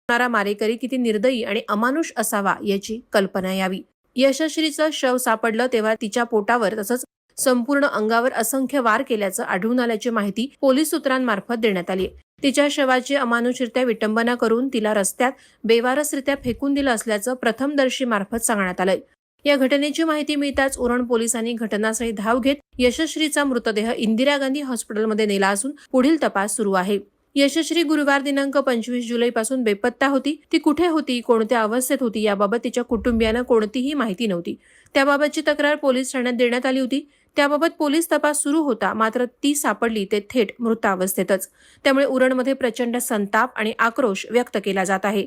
करणारा मारेकरी किती निर्दयी आणि अमानुष असावा याची कल्पना यावी। यशश्रीचं शव सापडलं तेव्हा तिच्या पोटावर तसंच संपूर्ण अंगावर असंख्य वार केल्याचं आढळून आल्याची माहिती पोलीस सूत्रांमार्फत देण्यात आली। तिच्या शवाची अमानुषरित्या विटंबना करून तिला रस्त्यात बेवारसरित्या फेकून दिलं असल्याचं प्रथमदर्शी मार्फत सांगण्यात आलंय। या घटनेची माहिती मिळताच उरण पोलिसांनी घटनास्थळी धाव घेत यशश्रीचा मृतदेह इंदिरा गांधी हॉस्पिटलमध्ये नेला असून पुढील तपास सुरू आहे। यशश्री गुरुवार दिनांक 25 जुलैपासून बेपत्ता होती। ती कुठे होती, कोणत्या अवस्थेत होती याबाबत तिच्या कुटुंबियांना कोणतीही माहिती नव्हती। त्याबाबतची तक्रार पोलीस ठाण्यात देण्यात आली होती। त्याबाबत पोलीस तपास सुरू होता, मात्र ती सापडली ते थेट मृतावस्थेतच। त्यामुळे उरणमध्ये प्रचंड संताप आणि आक्रोश व्यक्त केला जात आहे।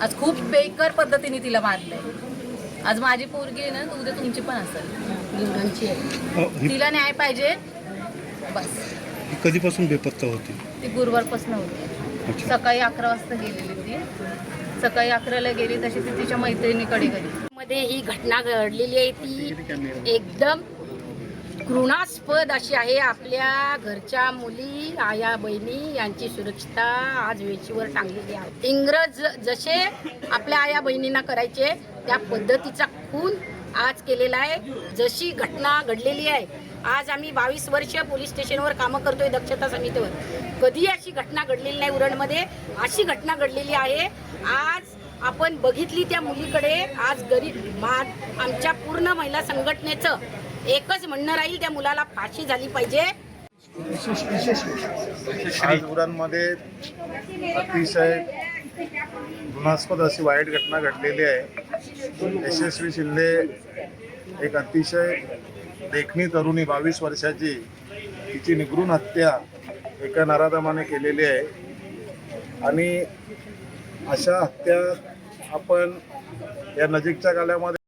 आज खूप बेकार पद्धतीने तिला मारलंय। आज माझी पोरगी आहे ना, उद्या तुमची पण असेल, लिंगांची आहे। तिला न्याय पाहिजे बस। कधीपासून बेपत्ता होती? ती गुरुवारपासून होती। सकाळी 11 वाजता गेलेली ती। सकाळी 11ला गेली तशी ती तिच्या मैत्रिणीकडे गेली। मध्ये ही घटना घडलेली आहे ती एकदम घृणास्पद अशी आहे। आपल्या घरच्या मुली, आया बहिणी यांची सुरक्षितता आज वेचीवर टांगलेली आहे। इंग्रज जसे आपल्या आया बहिणींना करायचे त्या पद्धतीचा खून आज केलेला आहे। जशी घटना घडलेली आहे, आज आम्ही 22 वर्ष पोलीस स्टेशनवर कामं करतोय, दक्षता समितीवर। कधी अशी घटना घडलेली नाही उरणमध्ये, अशी घटना घडलेली आहे। आज आपण बघितली त्या मुलीकडे। आज गरीब आमच्या पूर्ण महिला संघटनेचं एकच म्हणणं राहील, त्या मुलाला फाशी झाली पाहिजे। आज उरणमध्ये अतिशय घृणास्पद अशी वाईट घटना घडलेली आहे। यशस्वी शिंदे एक अतिशय देखणी तरुणी 22 वर्षाची, तिची निगृण हत्या एका नराधमाने केलेली आहे। आणि अशा हत्या आपण या नजीकच्या काळामध्ये